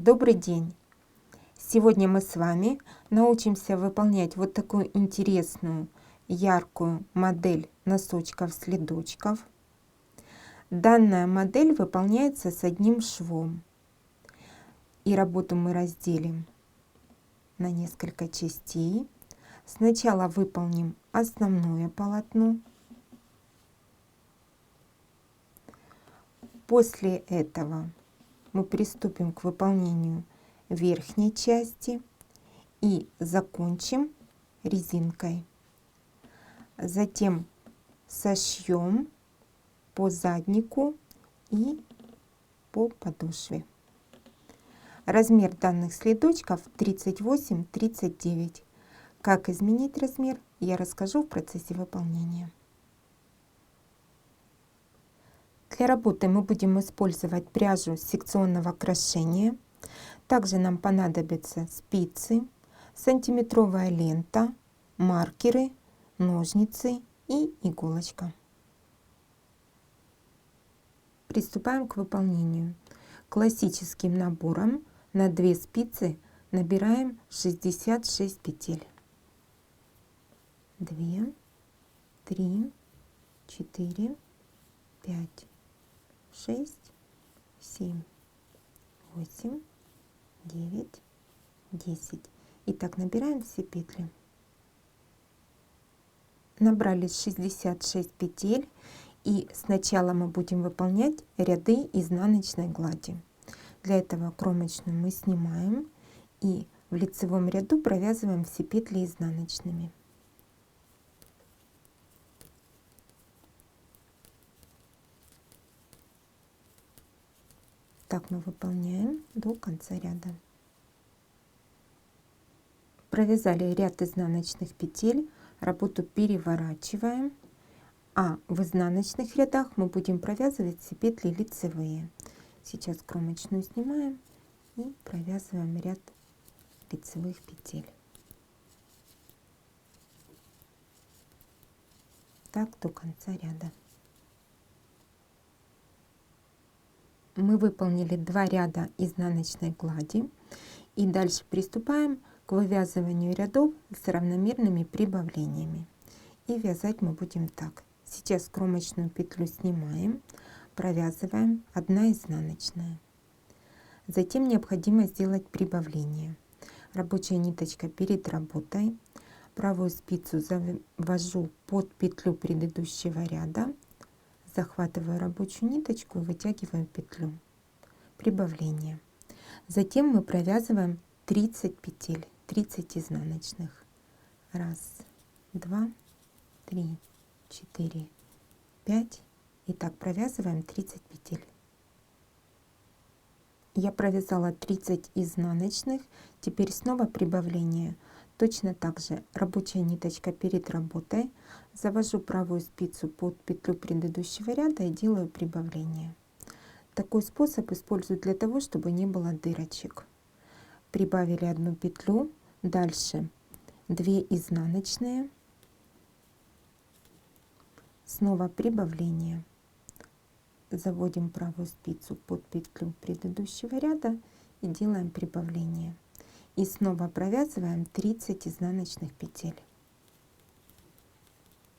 Добрый день! Сегодня мы с вами научимся выполнять вот такую интересную, яркую модель носочков-следочков. Данная модель выполняется с одним швом. И работу мы разделим на несколько частей. Сначала выполним основное полотно. После этого мы приступим к выполнению верхней части и закончим резинкой. Затем сошьем по заднику и по подошве. Размер данных следочков 38-39. Как изменить размер, я расскажу в процессе выполнения. Для работы мы будем использовать пряжу секционного крошения. Также нам понадобятся спицы, сантиметровая лента, маркеры, ножницы и иголочка. Приступаем к выполнению. Классическим набором на 2 спицы набираем 66 петель. 2, 3, 4, 5, 6, 7, 8, 9, 10. Итак, набираем все петли. Набрали 66 петель, и сначала мы будем выполнять ряды изнаночной глади. Для этого кромочную мы снимаем и в лицевом ряду провязываем все петли изнаночными. Так мы выполняем до конца ряда. Провязали ряд изнаночных петель, работу переворачиваем, а в изнаночных рядах мы будем провязывать все петли лицевые. Сейчас кромочную снимаем и провязываем ряд лицевых петель. Так до конца ряда. Мы выполнили 2 ряда изнаночной глади и дальше приступаем к вывязыванию рядов с равномерными прибавлениями. И вязать мы будем так. Сейчас кромочную петлю снимаем, провязываем 1 изнаночная. Затем необходимо сделать прибавление. Рабочая ниточка перед работой. Правую спицу завожу под петлю предыдущего ряда. Захватываю рабочую ниточку и вытягиваю петлю. Прибавление. Затем мы провязываем 30 петель, 30 изнаночных. 1, 2, 3, 4, 5. Итак, провязываем 30 петель. Я провязала 30 изнаночных. Теперь снова прибавление. Точно так же рабочая ниточка перед работой. Завожу правую спицу под петлю предыдущего ряда и делаю прибавление. Такой способ использую для того, чтобы не было дырочек. Прибавили 1 петлю. Дальше 2 изнаночные. Снова прибавление. Заводим правую спицу под петлю предыдущего ряда и делаем прибавление. И снова провязываем 30 изнаночных петель.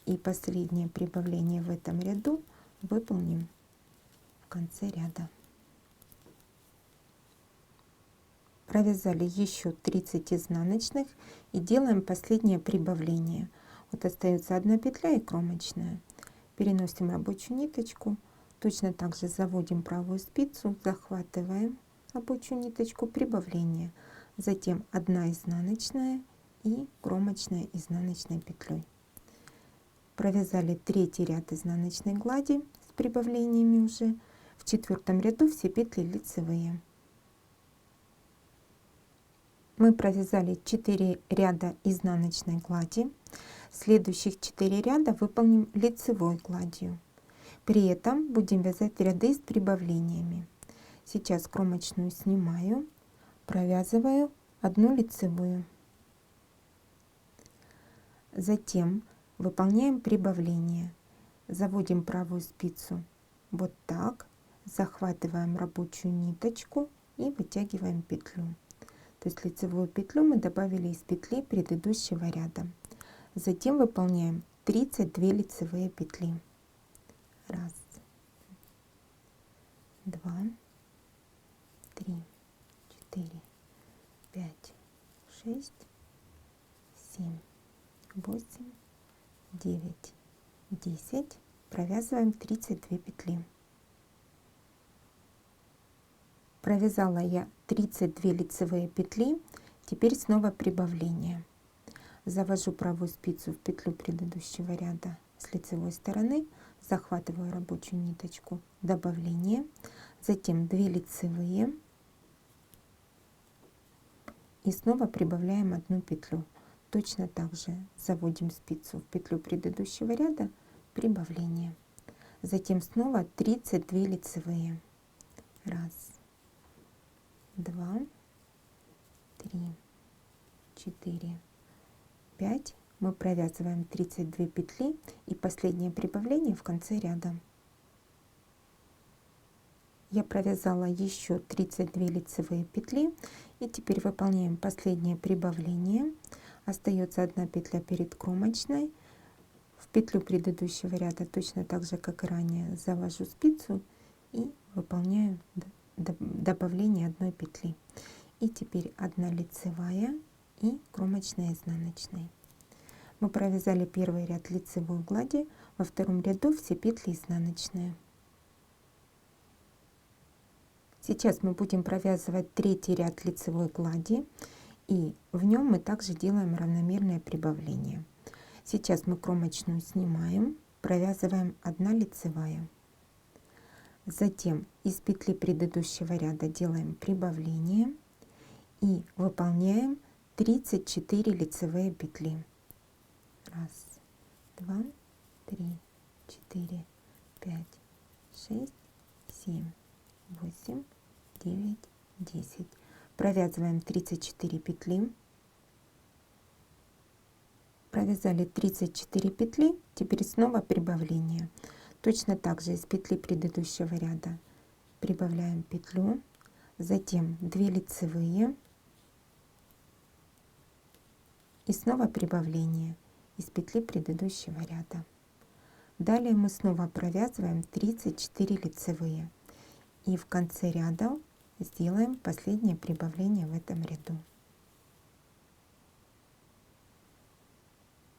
И последнее прибавление в этом ряду выполним в конце ряда. Провязали еще 30 изнаночных и делаем последнее прибавление. Вот остается 1 петля и кромочная. Переносим рабочую ниточку. Точно так же заводим правую спицу, захватываем рабочую ниточку, прибавление. Затем 1 изнаночная и кромочная изнаночной петлей. Провязали 3-й ряд изнаночной глади с прибавлениями уже. В 4-м ряду все петли лицевые. Мы провязали 4 ряда изнаночной глади. Следующих 4 ряда выполним лицевой гладью. При этом будем вязать ряды с прибавлениями. Сейчас кромочную снимаю, провязываю 1 лицевую. Затем выполняем прибавление. Заводим правую спицу вот так, захватываем рабочую ниточку, и вытягиваем петлю. То есть лицевую петлю мы добавили из петли предыдущего ряда. Затем выполняем 32 лицевые петли. 1, 2, 3, 4, 5, 6, 7, 8, 9, 10. Провязываем 32 петли. Провязала я 32 лицевые петли. Теперь снова прибавление. Завожу правую спицу в петлю предыдущего ряда с лицевой стороны, захватываю рабочую ниточку, добавление, затем 2 лицевые и снова прибавляем 1 петлю. Точно так же заводим спицу в петлю предыдущего ряда, прибавление. Затем снова 32 лицевые. 1, 2, 3, 4, 5. Мы провязываем 32 петли и последнее прибавление в конце ряда. Я провязала еще 32 лицевые петли и теперь выполняем последнее прибавление. Остается 1 петля перед кромочной. В петлю предыдущего ряда точно так же, как и ранее, завожу спицу и выполняю добавление 1 петли. И теперь 1 лицевая и кромочная изнаночной. Мы провязали первый ряд лицевой глади, во втором ряду все петли изнаночные. Сейчас мы будем провязывать третий ряд лицевой глади, и в нем мы также делаем равномерное прибавление. Сейчас мы кромочную снимаем, провязываем 1 лицевая. Затем из петли предыдущего ряда делаем прибавление и выполняем 34 лицевые петли. 1, 2, 3, 4, 5, 6, 7, 8, 9, 10. Провязываем 34 петли. Провязали 34 петли, теперь снова прибавление. Точно так же из петли предыдущего ряда прибавляем петлю, затем 2 лицевые и снова прибавление из петли предыдущего ряда. Далее мы снова провязываем 34 лицевые и в конце ряда сделаем последнее прибавление в этом ряду.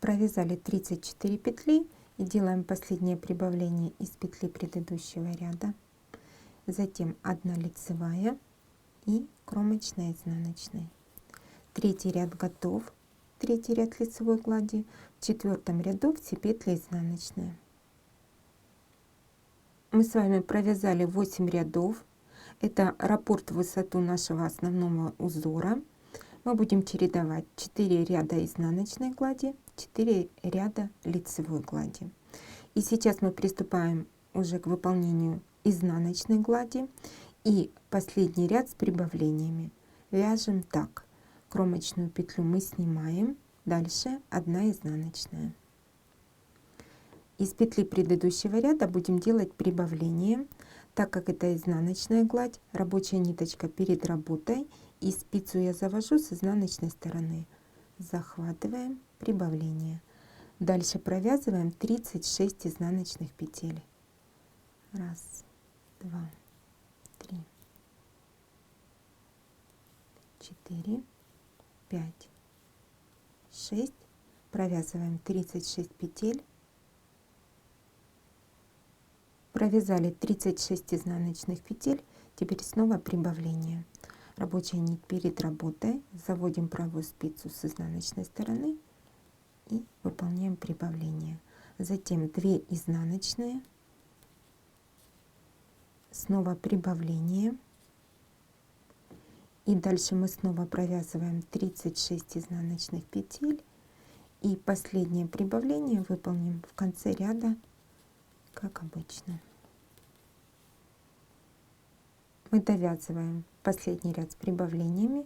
Провязали 34 петли и делаем последнее прибавление из петли предыдущего ряда. Затем 1 лицевая и кромочная изнаночная. Третий ряд готов. Третий ряд лицевой глади. В четвертом ряду все петли изнаночные. Мы с вами провязали 8 рядов. Это раппорт в высоту нашего основного узора. Мы будем чередовать 4 ряда изнаночной глади, 4 ряда лицевой глади. И сейчас мы приступаем уже к выполнению изнаночной глади и последний ряд с прибавлениями. Вяжем так. Кромочную петлю мы снимаем, дальше 1 изнаночная. Из петли предыдущего ряда будем делать прибавление. Так как это изнаночная гладь, рабочая ниточка перед работой, и спицу я завожу с изнаночной стороны. Захватываем, прибавление. Дальше провязываем 36 изнаночных петель. 1, 2, 3, 4, 5, 6. Провязываем 36 петель. Провязали 36 изнаночных петель. Теперь снова прибавление. Рабочая нить перед работой. Заводим правую спицу с изнаночной стороны и выполняем прибавление. Затем 2 изнаночные. Снова прибавление. И дальше мы снова провязываем 36 изнаночных петель. И последнее прибавление выполним в конце ряда, как обычно. Мы довязываем последний ряд с прибавлениями,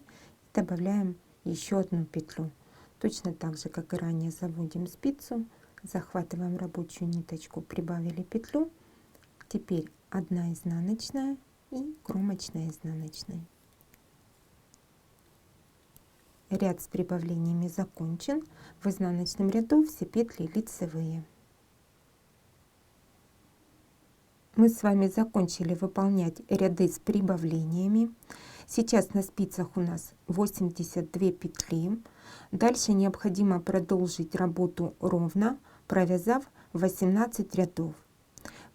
добавляем еще 1 петлю. Точно так же, как и ранее, заводим спицу, захватываем рабочую ниточку, прибавили петлю. Теперь 1 изнаночная и кромочная изнаночная. Ряд с прибавлениями закончен. В изнаночном ряду все петли лицевые. Мы с вами закончили выполнять ряды с прибавлениями. Сейчас на спицах у нас 82 петли. Дальше необходимо продолжить работу ровно, провязав 18 рядов.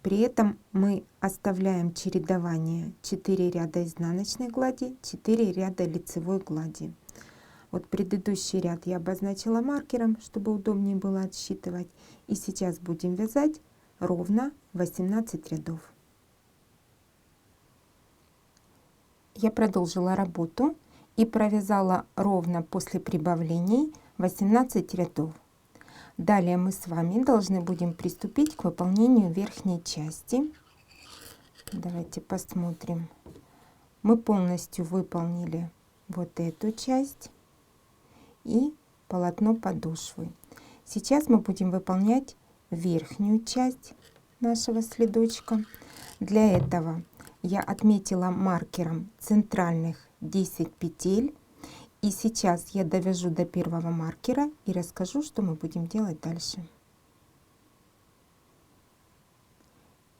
При этом мы оставляем чередование 4 ряда изнаночной глади, 4 ряда лицевой глади. Вот предыдущий ряд я обозначила маркером, чтобы удобнее было отсчитывать. И сейчас будем вязать ровно 18 рядов. Я продолжила работу и провязала ровно после прибавлений 18 рядов. Далее мы с вами должны будем приступить к выполнению верхней части. Давайте посмотрим. Мы полностью выполнили вот эту часть и полотно подошвы. Сейчас мы будем выполнять верхнюю часть нашего следочка. Для этого я отметила маркером центральных 10 петель. И сейчас я довяжу до первого маркера и расскажу, что мы будем делать дальше.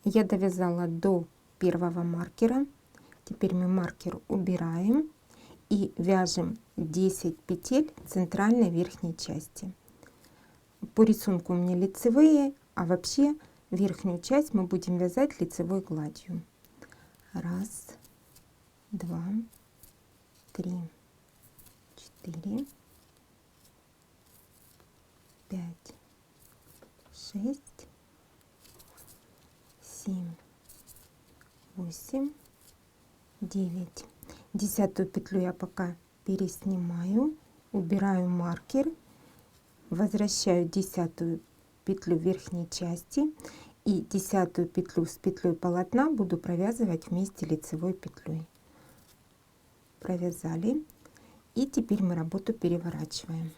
Я довязала до первого маркера. Теперь мы маркер убираем и вяжем 10 петель центральной верхней части. По рисунку у меня лицевые, а вообще верхнюю часть мы будем вязать лицевой гладью. 1, 2, 3, 4, 5, 6, 7, 8, 9. 10-ю петлю я пока переснимаю, убираю маркер, возвращаю 10-ю петлю верхней части и 10-ю петлю с петлей полотна буду провязывать вместе лицевой петлей. Провязали. И теперь мы работу переворачиваем.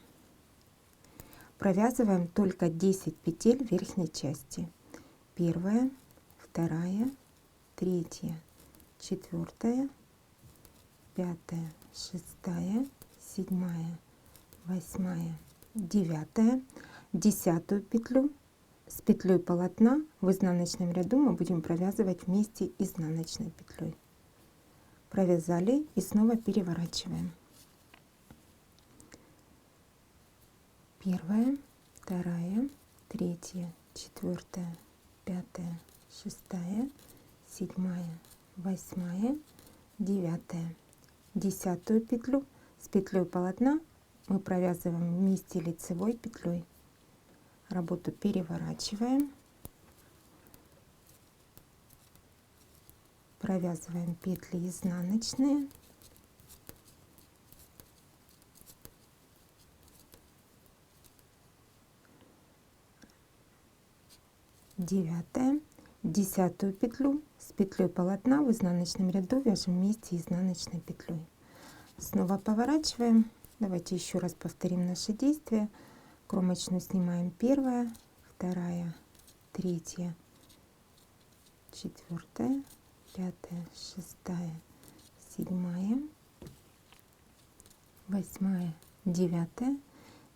Провязываем только 10 петель верхней части. 1, 2, 3, 4, 5, 6, 7, 8, 9. 10-ю петлю с петлей полотна в изнаночном ряду мы будем провязывать вместе изнаночной петлей. Провязали и снова переворачиваем. 1, 2, 3, 4, 5, 6, 7, 8, 9. 10-ю петлю с петлей полотна мы провязываем вместе лицевой петлей. Работу переворачиваем, провязываем петли изнаночные. 9, 10-ю петлю с петлей полотна в изнаночном ряду вяжем вместе изнаночной петлей. Снова поворачиваем. Давайте еще раз повторим наши действия. Кромочную снимаем 1, 2, 3, 4, 5, 6, 7, 8, 9.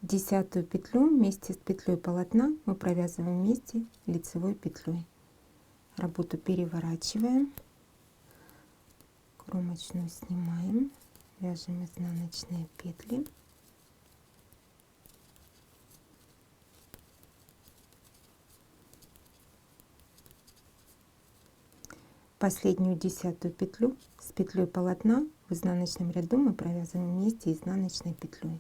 10-ю петлю вместе с петлей полотна мы провязываем вместе лицевой петлей. Работу переворачиваем, кромочную снимаем, вяжем изнаночные петли. Последнюю 10-ю петлю с петлей полотна в изнаночном ряду мы провязываем вместе изнаночной петлей.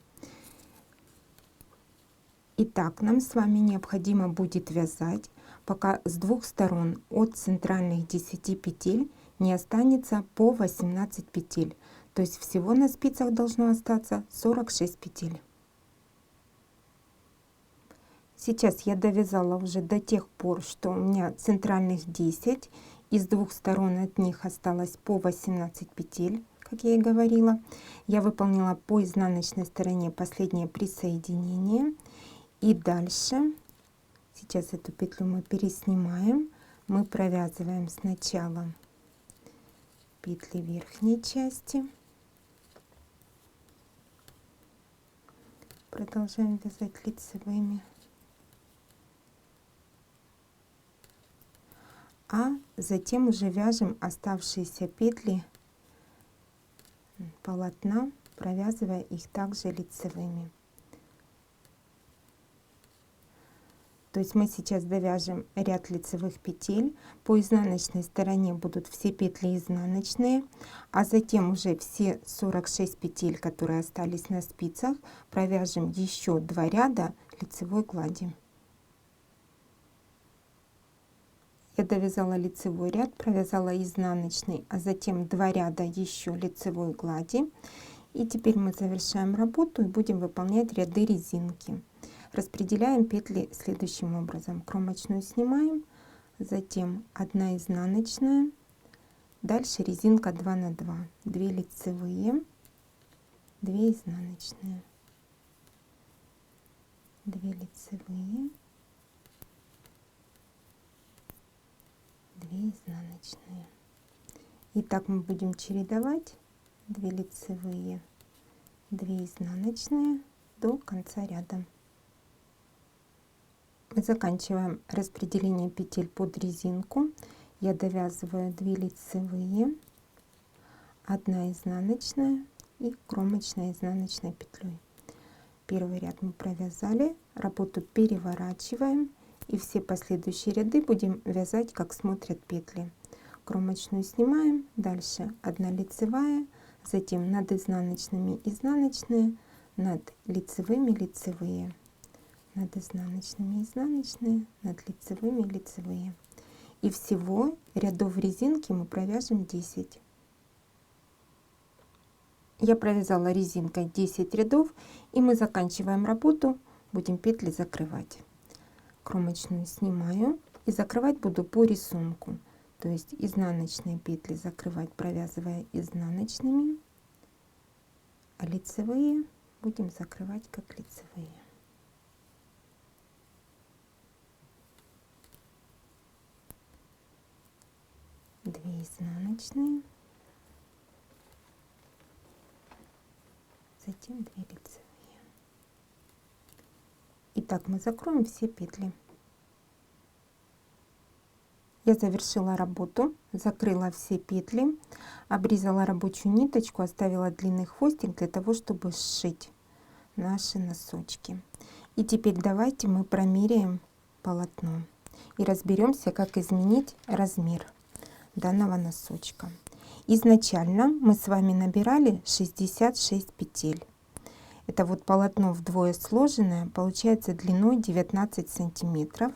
Итак, нам с вами необходимо будет вязать, пока с двух сторон от центральных 10 петель не останется по 18 петель. То есть всего на спицах должно остаться 46 петель. Сейчас я довязала уже до тех пор, что у меня центральных 10, и с двух сторон от них осталось по 18 петель, как я и говорила. Я выполнила по изнаночной стороне последнее присоединение. И дальше, сейчас эту петлю мы переснимаем, мы провязываем сначала петли верхней части, Продолжаем вязать лицевыми. А затем уже вяжем оставшиеся петли полотна, провязывая их также лицевыми. То есть мы сейчас довяжем ряд лицевых петель. По изнаночной стороне будут все петли изнаночные, а затем уже все 46 петель, которые остались на спицах, провяжем еще 2 ряда лицевой глади. Я довязала лицевой ряд, провязала изнаночный, а затем 2 ряда еще лицевой глади. И теперь мы завершаем работу и будем выполнять ряды резинки. Распределяем петли следующим образом. Кромочную снимаем, затем 1 изнаночная, дальше резинка 2 на 2, 2 лицевые, 2 изнаночные, 2 лицевые, 2 изнаночные. И так мы будем чередовать 2 лицевые, 2 изнаночные до конца ряда. Мы заканчиваем распределение петель под резинку. Я довязываю 2 лицевые, 1 изнаночная и кромочная изнаночной петлей. Первый ряд мы провязали, работу переворачиваем и все последующие ряды будем вязать, как смотрят петли. Кромочную снимаем, дальше 1 лицевая, затем над изнаночными изнаночные, над лицевыми лицевые, над изнаночными изнаночные, над лицевыми лицевые. И всего рядов резинки мы провяжем 10. Я провязала резинкой 10 рядов, и мы заканчиваем работу, будем петли закрывать. Кромочную снимаю и закрывать буду по рисунку, то есть изнаночные петли закрывать, провязывая изнаночными, а лицевые будем закрывать как лицевые. Две изнаночные, затем 2 лицевые. Итак, мы закроем все петли. Я завершила работу, закрыла все петли, обрезала рабочую ниточку, оставила длинный хвостик для того, чтобы сшить наши носочки. И теперь давайте мы промеряем полотно и разберемся, как изменить размер данного носочка. Изначально мы с вами набирали 66 петель. Это вот полотно вдвое сложенное, получается длиной 19 сантиметров.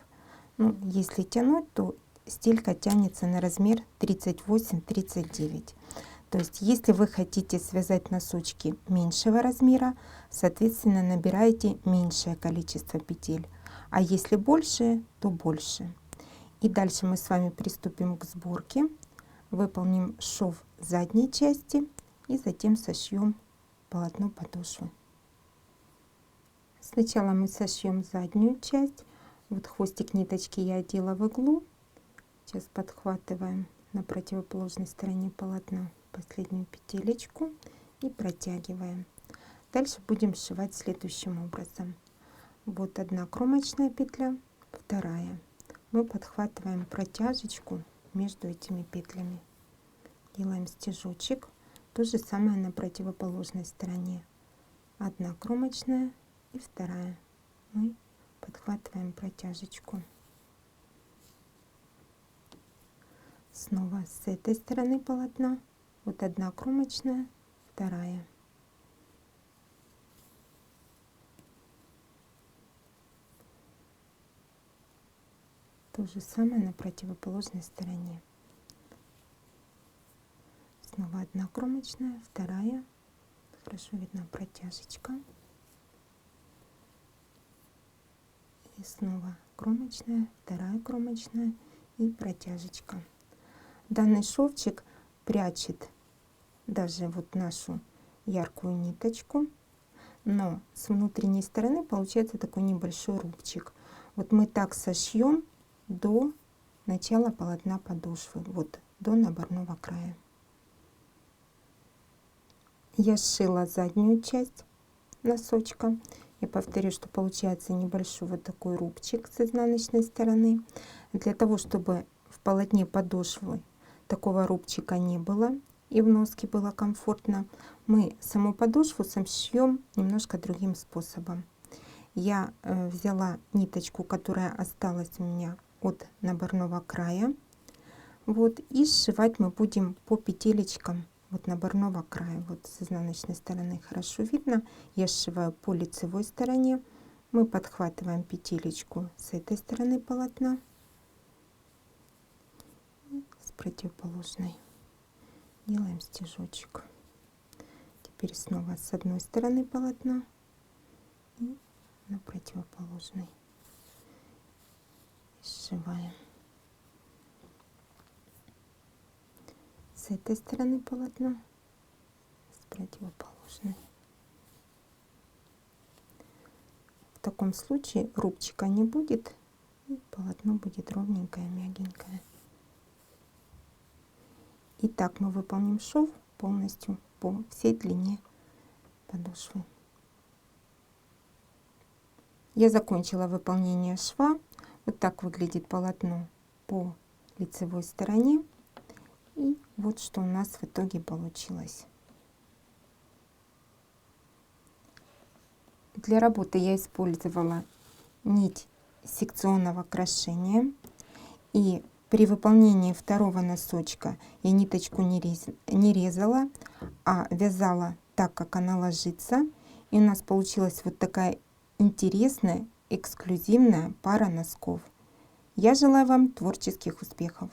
Ну, если тянуть, то стелька тянется на размер 38-39. То есть если вы хотите связать носочки меньшего размера, соответственно набираете меньшее количество петель, а если больше, то больше. И дальше мы с вами приступим к сборке, выполним шов задней части и затем сошьем полотно подошвы. Сначала мы сошьем заднюю часть. Вот хвостик ниточки я одела в иглу. Сейчас подхватываем на противоположной стороне полотна последнюю петелечку и протягиваем. Дальше будем сшивать следующим образом. Вот 1 кромочная петля, 2. Мы подхватываем протяжечку между этими петлями. Делаем стежочек. То же самое на противоположной стороне. 1 кромочная и 2. Мы подхватываем протяжечку. Снова с этой стороны полотна. Вот 1 кромочная, 2. То же самое на противоположной стороне. Снова 1 кромочная, 2. Хорошо видна протяжечка. И снова кромочная, 2 кромочная и протяжечка. Данный шовчик прячет даже вот нашу яркую ниточку, но с внутренней стороны получается такой небольшой рубчик. Вот мы так сошьем до начала полотна подошвы, вот до наборного края. Я сшила заднюю часть носочка, Я повторю, что получается небольшой вот такой рубчик с изнаночной стороны. Для того, чтобы в полотне подошвы такого рубчика не было и в носке было комфортно, мы саму подошву сошьем немножко другим способом. Я взяла ниточку, которая осталась у меня от наборного края, вот, и сшивать мы будем по петелечкам вот наборного края. Вот с изнаночной стороны хорошо видно. Я сшиваю по лицевой стороне. Мы подхватываем петелечку с этой стороны полотна, с противоположной делаем стежочек. Теперь снова с одной стороны полотна и на противоположной сшиваем. С этой стороны полотна, с противоположной. В таком случае рубчика не будет, и полотно будет ровненькое, мягенькое. И так мы выполним шов полностью по всей длине подошвы. Я закончила выполнение шва. Вот так выглядит полотно по лицевой стороне. И вот что у нас в итоге получилось. Для работы я использовала нить секционного крошения. И при выполнении второго носочка я ниточку не резала, а вязала так, как она ложится. И у нас получилась вот такая интересная, эксклюзивная пара носков. Я желаю вам творческих успехов!